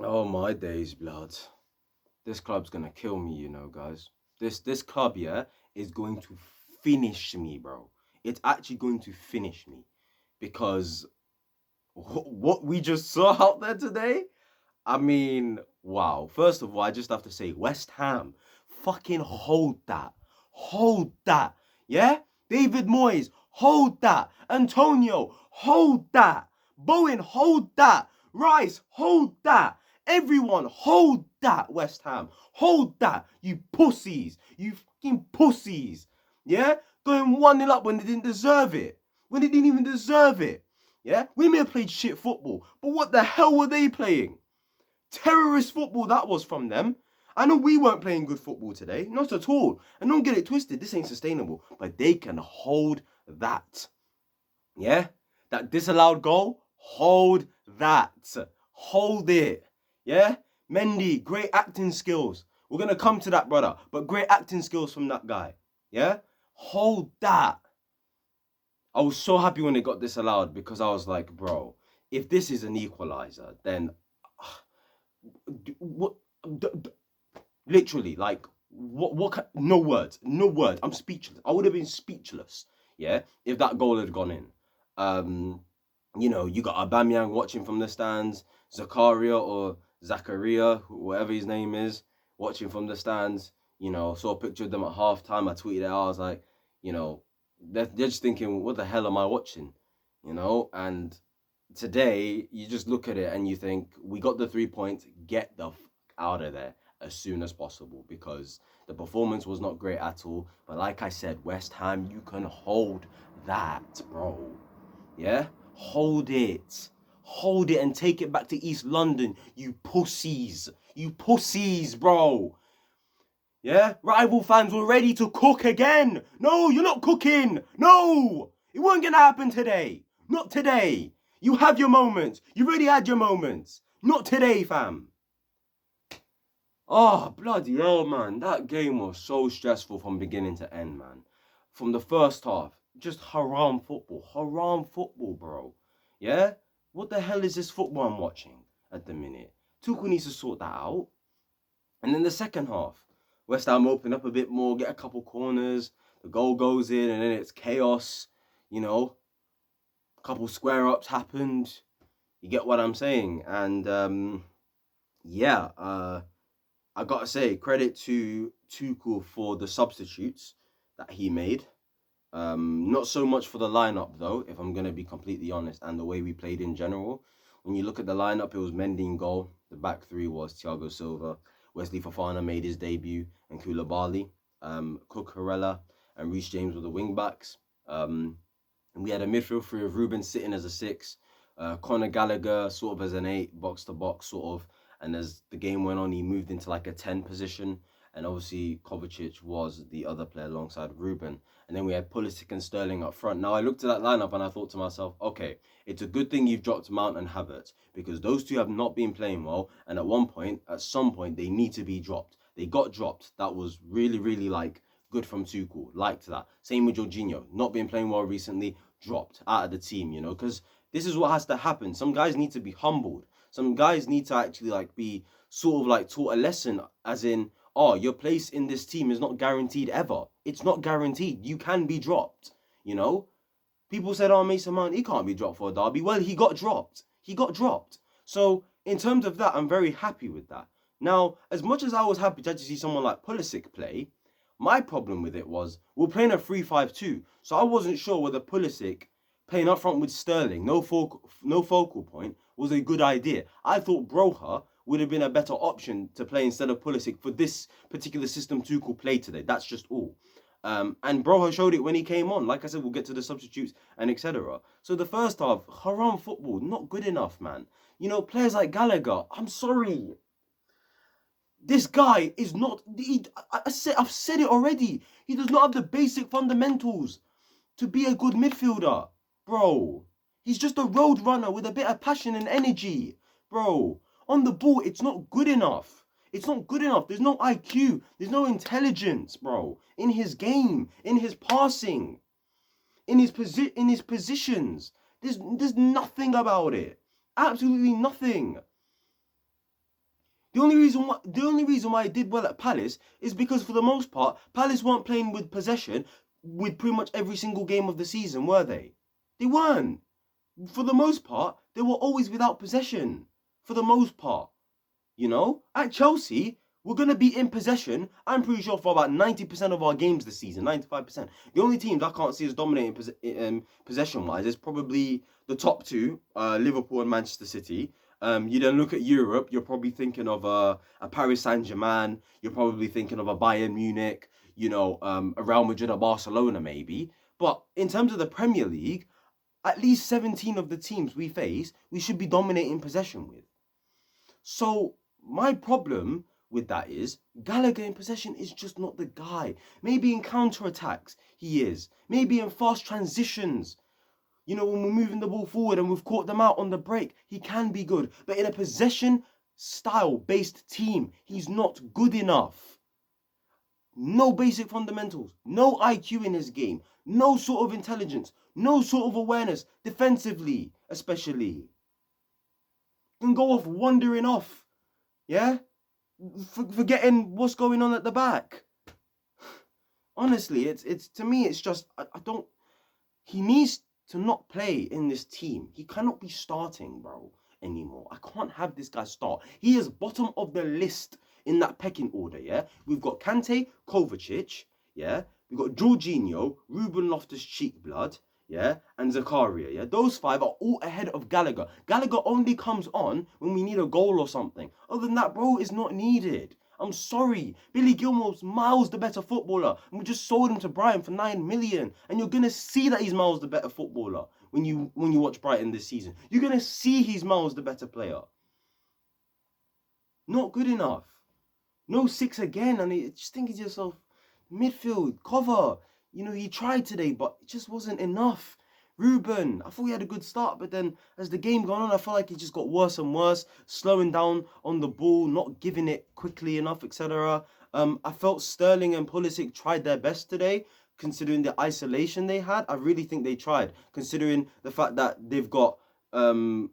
Oh my days, blood. This club's gonna kill me, guys. This club, yeah, is going to finish me, bro. It's actually going to finish me because what we just saw out there today. I mean, wow. First of all, I just have to say, West Ham, fucking hold that, hold that, yeah. David Moyes, hold that. Antonio, hold that. Bowen, hold that. Rice, hold that. Everyone, hold that. West Ham, hold that. You pussies, you fucking pussies, yeah. Going 1-0 up when they didn't deserve it, when they didn't even deserve it. Yeah, we may have played shit football, but what the hell were they playing? Terrorist football that was from them. I know we weren't playing good football today, not at all. And don't get it twisted, this ain't sustainable. But they can hold that. Yeah? That disallowed goal, hold that. Hold it. Yeah? Mendy, great acting skills. We're going to come to that, brother. But great acting skills from that guy. Yeah? Hold that. I was so happy when it got disallowed because I was like, bro, if this is an equalizer, then what literally, like, no words, no words. I'm speechless. I would have been speechless, yeah, if that goal had gone in. um you got Aubameyang watching from the stands, Zakaria or Zachariah, whatever his name is, watching from the stands. Saw a picture of them at halftime. I tweeted it out. I was like, you know they're just thinking, what the hell am I watching? And today you just look at it and you think, we got the 3 points, get the out of there as soon as possible, because the performance was not great at all. But like I said, West Ham, you can hold that, bro. Yeah, hold it and take it back to East London, you pussies, bro. Yeah, rival fans were ready to cook again. No, you're not cooking. No, it wasn't gonna happen today. Not today. You have your moments. You already had your moments. Not today, fam. Oh, bloody hell, man. That game was so stressful from beginning to end, man. From the first half, just haram football. Haram football, bro. Yeah? What the hell is this football I'm watching at the minute? Tuchel needs to sort that out. And then the second half, West Ham open up a bit more, get a couple corners, the goal goes in, and then it's chaos. A couple square ups happened. You get what I'm saying? And yeah, I gotta say, credit to Tuchel for the substitutes that he made. Not so much for the lineup though, if I'm gonna be completely honest, and the way we played in general. When you look at the lineup, it was Mendy in goal. The back three was Thiago Silva, Wesley Fofana made his debut, and Koulibaly, Cucurella, and Reece James were the wing backs. And we had a midfield three of Ruben sitting as a six, Conor Gallagher sort of as an eight, box to box sort of. And as the game went on, he moved into like a 10 position. And obviously, Kovacic was the other player alongside Ruben. And then we had Pulisic and Sterling up front. Now, I looked at that lineup and I thought to myself, okay, it's a good thing you've dropped Mount and Havertz, because those two have not been playing well. And at some point, they need to be dropped. They got dropped. That was really, really like good from Tuchel. Liked that. Same with Jorginho. Not been playing well recently. Dropped out of the team, because this is what has to happen. Some guys need to be humbled. Some guys need to actually like be sort of like taught a lesson, as in, oh, your place in this team is not guaranteed ever. It's not guaranteed. You can be dropped, People said, oh, Mason Mount, he can't be dropped for a derby. Well, he got dropped. He got dropped. So, in terms of that, I'm very happy with that. Now, as much as I was happy to actually see someone like Pulisic play, my problem with it was we're playing a 3-5-2. So I wasn't sure whether Pulisic playing up front with Sterling, no focal point, was a good idea. I thought Broha would have been a better option to play instead of Pulisic for this particular system Tuchel played today. That's just all. And Broha showed it when he came on. Like I said, we'll get to the substitutes and etc. So the first half, haram football, not good enough, man. Players like Gallagher, I'm sorry. This guy is not. I've said it already. He does not have the basic fundamentals to be a good midfielder, bro. He's just a road runner with a bit of passion and energy, bro. On the ball, it's not good enough. It's not good enough. There's no IQ. There's no intelligence, bro. In his game, in his passing, in his positions. There's nothing about it. Absolutely nothing. The only reason why he did well at Palace is because for the most part, Palace weren't playing with possession with pretty much every single game of the season, were they? They weren't. For the most part, they were always without possession. For the most part. At Chelsea, we're going to be in possession, I'm pretty sure, for about 90% of our games this season, 95%. The only teams I can't see as dominating possession-wise is probably the top two, Liverpool and Manchester City. You then look at Europe, you're probably thinking of a Paris Saint-Germain, you're probably thinking of a Bayern Munich, a Real Madrid or Barcelona maybe. But in terms of the Premier League, at least 17 of the teams we face, we should be dominating possession with. So my problem with that is Gallagher in possession is just not the guy. Maybe in counter-attacks, he is. Maybe in fast transitions, when we're moving the ball forward and we've caught them out on the break, he can be good. But in a possession style-based team, he's not good enough. No basic fundamentals, no IQ in his game, no sort of intelligence, no sort of awareness, defensively especially. Can go off wandering off, yeah? Forgetting what's going on at the back. Honestly, it's to me, it's just, I don't, he needs to not play in this team. He cannot be starting, bro, anymore. I can't have this guy start. He is bottom of the list in that pecking order, yeah? We've got Kante, Kovacic, yeah? We've got Jorginho, Ruben Loftus-Cheek blood, yeah, and Zakaria, yeah. Those five are all ahead of Gallagher. Gallagher only comes on when we need a goal or something. Other than that, bro, is not needed. I'm sorry. Billy Gilmore's miles the better footballer. And we just sold him to Brighton for 9 million. And you're gonna see that he's miles the better footballer when you watch Brighton this season. You're gonna see he's miles the better player. Not good enough. No 6 again, and just thinking to yourself, midfield, cover. He tried today, but it just wasn't enough. Ruben, I thought he had a good start, but then as the game gone on, I felt like he just got worse and worse, slowing down on the ball, not giving it quickly enough, etc. I felt Sterling and Pulisic tried their best today, considering the isolation they had. I really think they tried, considering the fact that they've got Declan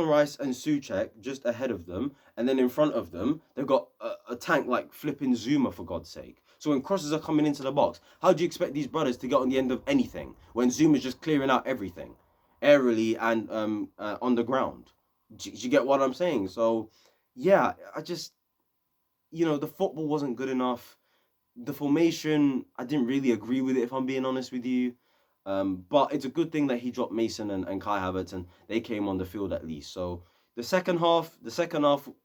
Rice and Souček just ahead of them, and then in front of them, they've got a tank like flipping Zuma, for God's sake. So when crosses are coming into the box, how do you expect these brothers to get on the end of anything when Zuma's just clearing out everything, aerially and on the ground? Do you get what I'm saying? So, yeah, I just, the football wasn't good enough. The formation, I didn't really agree with it, if I'm being honest with you. But it's a good thing that he dropped Mason and Kai Havertz, and they came on the field at least. So the second half,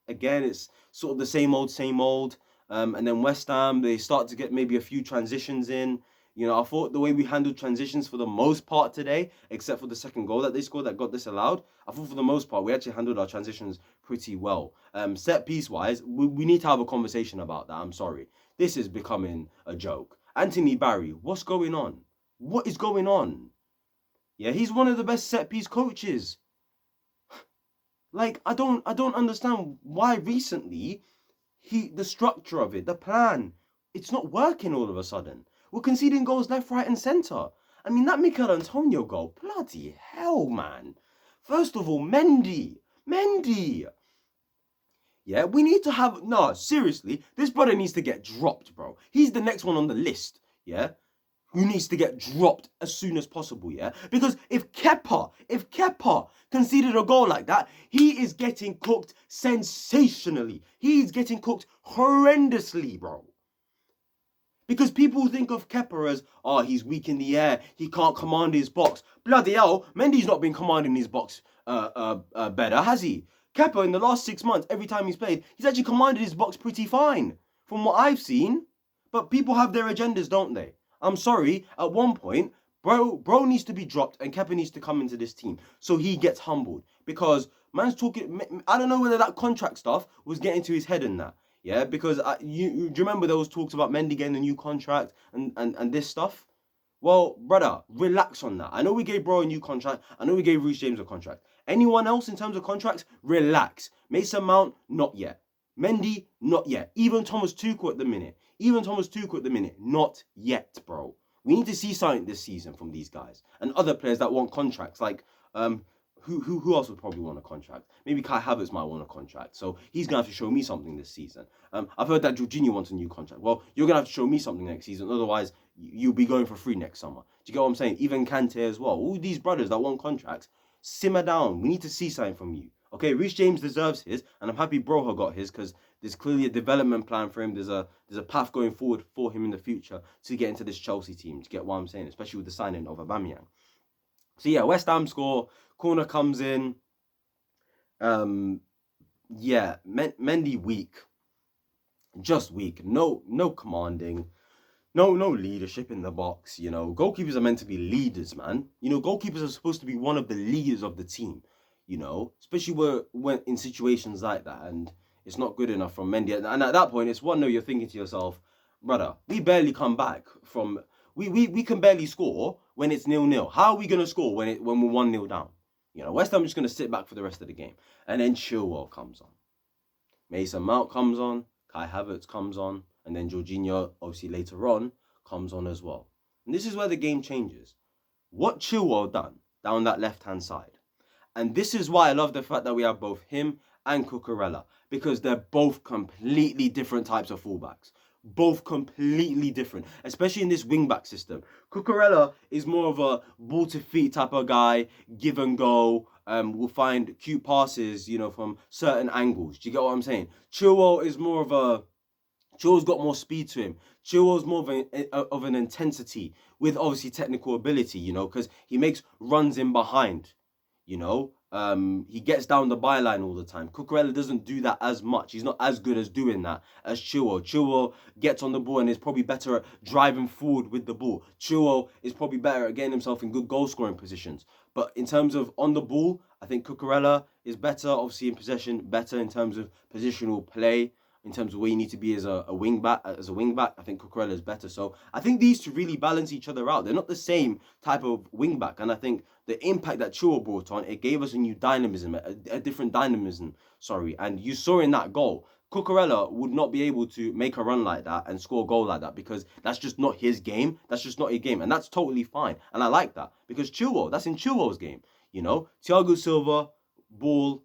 again, it's sort of the same old. And then West Ham, they start to get maybe a few transitions in. I thought the way we handled transitions for the most part today, except for the second goal that they scored that got disallowed, I thought for the most part we actually handled our transitions pretty well. Set piece wise, we need to have a conversation about that. I'm sorry. This is becoming a joke. Anthony Barry, what's going on? What is going on? Yeah, he's one of the best set piece coaches. Like, I don't understand why recently the structure of it, the plan, it's not working all of a sudden. We're conceding goals left, right, and centre. I mean, that Mikel Antonio goal, bloody hell, man. First of all, Mendy. Yeah, we need to have, no, seriously, this brother needs to get dropped, bro. He's the next one on the list, yeah? Who needs to get dropped as soon as possible, yeah? Because if Kepa conceded a goal like that, he is getting cooked sensationally. He's getting cooked horrendously, bro. Because people think of Kepa as, he's weak in the air, he can't command his box. Bloody hell, Mendy's not been commanding his box better, has he? Kepa, in the last 6 months, every time he's played, he's actually commanded his box pretty fine, from what I've seen. But people have their agendas, don't they? I'm sorry, at one point, bro needs to be dropped and Kepa needs to come into this team so he gets humbled. Because man's talking, I don't know whether that contract stuff was getting to his head in that. Yeah, because do you remember there was talks about Mendy getting a new contract and this stuff? Well, brother, relax on that. I know we gave bro a new contract. I know we gave Reece James a contract. Anyone else in terms of contracts, relax. Mason Mount, not yet. Mendy, not yet. Even Thomas Tuchel at the minute, not yet, bro. We need to see something this season from these guys and other players that want contracts. Like, who else would probably want a contract? Maybe Kai Havertz might want a contract. So he's gonna have to show me something this season. I've heard that Jorginho wants a new contract. Well, you're gonna have to show me something next season. Otherwise, you'll be going for free next summer. Do you get what I'm saying? Even Kante as well. All these brothers that want contracts, simmer down. We need to see something from you. Okay, Reece James deserves his, and I'm happy Broha got his because there's clearly a development plan for him. There's a path going forward for him in the future to get into this Chelsea team. Do you get what I'm saying? Especially with the signing of Aubameyang. So yeah, West Ham score. Corner comes in. Yeah, Mendy weak. Just weak. No commanding. No leadership in the box. You know, goalkeepers are meant to be leaders, man. You know, goalkeepers are supposed to be one of the leaders of the team. You know, especially when in situations like that, and it's not good enough from Mendy. And at that point, it's 1-0. You're thinking to yourself, brother, we barely come back from. We can barely score when it's 0-0. How are we gonna score when we're 1-0 down? You know, West Ham are just gonna sit back for the rest of the game, and then Chilwell comes on, Mason Mount comes on, Kai Havertz comes on, and then Jorginho, obviously later on, comes on as well. And this is where the game changes. What Chilwell done down that left-hand side. And this is why I love the fact that we have both him and Cucurella, because they're both completely different types of fullbacks. Both completely different, especially in this wing-back system. Cucurella is more of a ball-to-feet type of guy, give and go, will find cute passes, you know, from certain angles. Do you get what I'm saying? Chilwell is more of a... Chilwell's got more speed to him. Chilwell's more of an intensity with obviously technical ability, you know, because he makes runs in behind. You know, he gets down the byline all the time. Cucurella doesn't do that as much. He's not as good as doing that as Chilwell. Chilwell gets on the ball and is probably better at driving forward with the ball. Chilwell is probably better at getting himself in good goal-scoring positions. But in terms of on the ball, I think Cucurella is better, obviously in possession, better in terms of positional play. In terms of where you need to be as a wing back, I think Cucurella is better. So I think these two really balance each other out. They're not the same type of wing back, and I think the impact that Chilwell brought on, it gave us a new dynamism, a different dynamism. Sorry, and you saw in that goal, Cucurella would not be able to make a run like that and score a goal like that because that's just not his game. That's just not his game, and that's totally fine. And I like that because Chilwell, that's in Chilwell's game. You know, Thiago Silva, ball.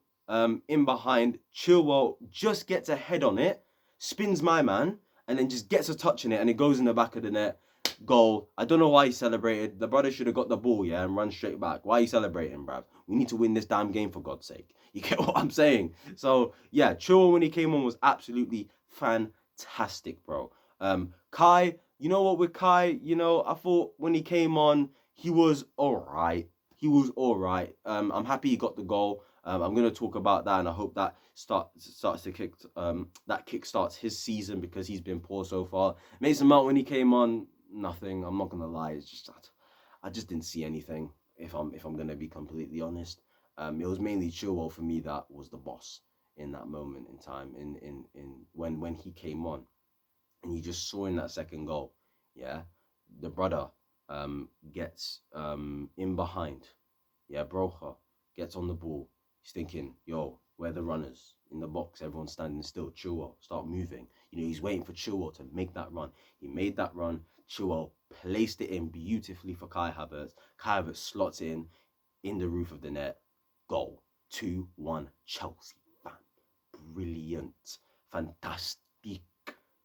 In behind, Chilwell just gets a head on it, spins my man, and then just gets a touch in it, and it goes in the back of the net. Goal. I don't know why he celebrated. The brother should have got the ball, yeah, and run straight back. Why are you celebrating, bruv? We need to win this damn game for God's sake. You get what I'm saying? So, yeah, Chilwell when he came on was absolutely fantastic, bro. Kai, you know what, with Kai, you know, I thought when he came on, he was alright. I'm happy he got the goal. I'm going to talk about that, and I hope that kick starts his season because he's been poor so far. Mason Mount when he came on, nothing. I'm not going to lie. It's just I just didn't see anything. If I'm going to be completely honest, it was mainly Chilwell for me that was the boss in that moment in time. In when he came on, and you just saw in that second goal, yeah, the brother gets in behind, yeah, Broha gets on the ball. He's thinking, yo, where are the runners? In the box, everyone's standing still. Chilwell, start moving. You know, he's waiting for Chilwell to make that run. He made that run. Chilwell placed it in beautifully for Kai Havertz. Kai Havertz slots in the roof of the net. Goal. 2-1 Chelsea. Brilliant. Fantastic.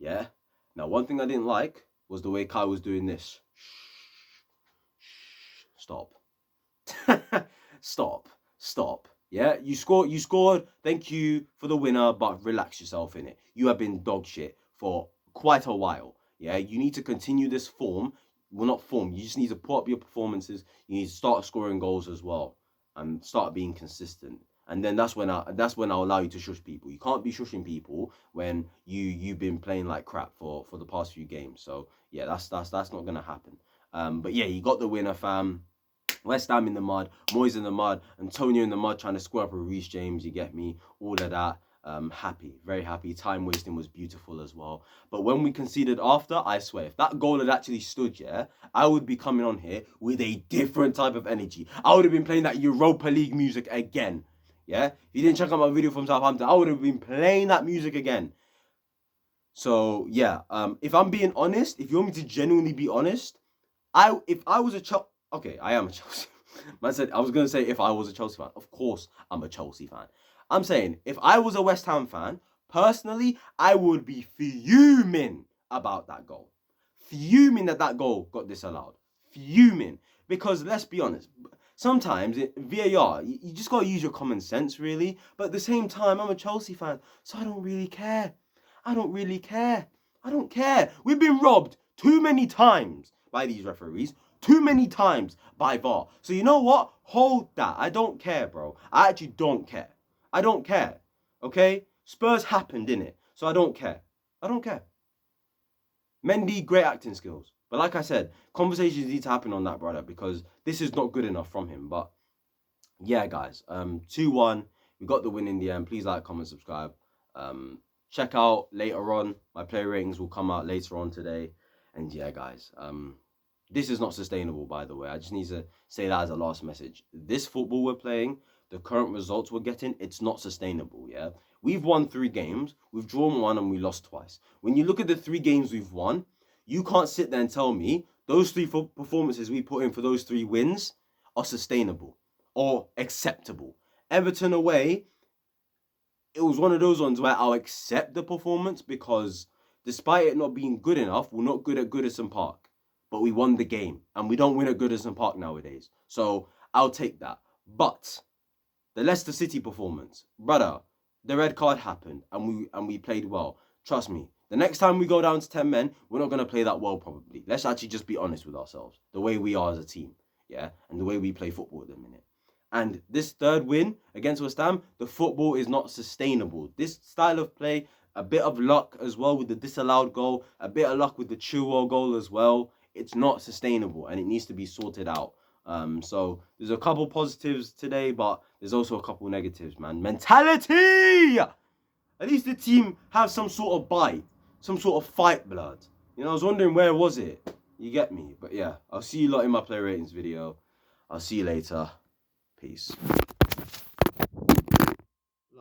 Yeah? Now, one thing I didn't like was the way Kai was doing this. Stop. Stop. Yeah, you scored. Thank you for the winner, but relax yourself in it. You have been dog shit for quite a while. Yeah, you need to continue this form. Well, not form. You just need to put up your performances. You need to start scoring goals as well and start being consistent. And then that's when I'll allow you to shush people. You can't be shushing people when you've been playing like crap for the past few games. So yeah, that's not gonna happen. But yeah, you got the winner, fam. West Ham in the mud, Moyes in the mud, Antonio in the mud trying to square up with Reece James, you get me? All of that. Happy, very happy. Time wasting was beautiful as well. But when we conceded after, I swear, if that goal had actually stood, yeah, I would be coming on here with a different type of energy. I would have been playing that Europa League music again. Yeah? If you didn't check out my video from Southampton, I would have been playing that music again. So, yeah, if I'm being honest, if you want me to genuinely be honest, if I was a Chelsea... Okay, I am a Chelsea. Man said, I was going to say if I was a Chelsea fan. Of course, I'm a Chelsea fan. I'm saying if I was a West Ham fan, personally, I would be fuming about that goal. Fuming that goal got disallowed. Fuming. Because let's be honest, sometimes VAR, you just got to use your common sense, really. But at the same time, I'm a Chelsea fan, so I don't really care. I don't really care. I don't care. We've been robbed too many times by these referees. Too many times by VAR. So you know what? Hold that. I don't care, bro. I actually don't care. I don't care. Okay? Spurs happened, innit? So I don't care. I don't care. Mendy, great acting skills. But like I said, conversations need to happen on that, brother, because this is not good enough from him. But yeah, guys, 2-1. We got the win in the end. Please like, comment, subscribe. Check out later on. My player ratings will come out later on today. And yeah, guys, this is not sustainable, by the way. I just need to say that as a last message. This football we're playing, the current results we're getting, it's not sustainable, yeah? We've won 3 games, we've drawn 1, and we lost twice. When you look at the 3 games we've won, you can't sit there and tell me those 3 performances we put in for those 3 wins are sustainable or acceptable. Everton away, it was one of those ones where I'll accept the performance because despite it not being good enough, we're not good at Goodison Park. But we won the game, and we don't win at Goodison Park nowadays. So I'll take that. But the Leicester City performance, brother, the red card happened, and we played well. Trust me, the next time we go down to 10 men, we're not going to play that well probably. Let's actually just be honest with ourselves. The way we are as a team, yeah? And the way we play football at the minute. And this 3rd win against West Ham, the football is not sustainable. This style of play, a bit of luck as well with the disallowed goal, a bit of luck with the Chilwell goal as well. It's not sustainable and it needs to be sorted out. So there's a couple positives today, but there's also a couple negatives, man. Mentality! At least the team have some sort of bite, some sort of fight blood. You know, I was wondering where was it? You get me? But yeah, I'll see you lot in my player ratings video. I'll see you later. Peace.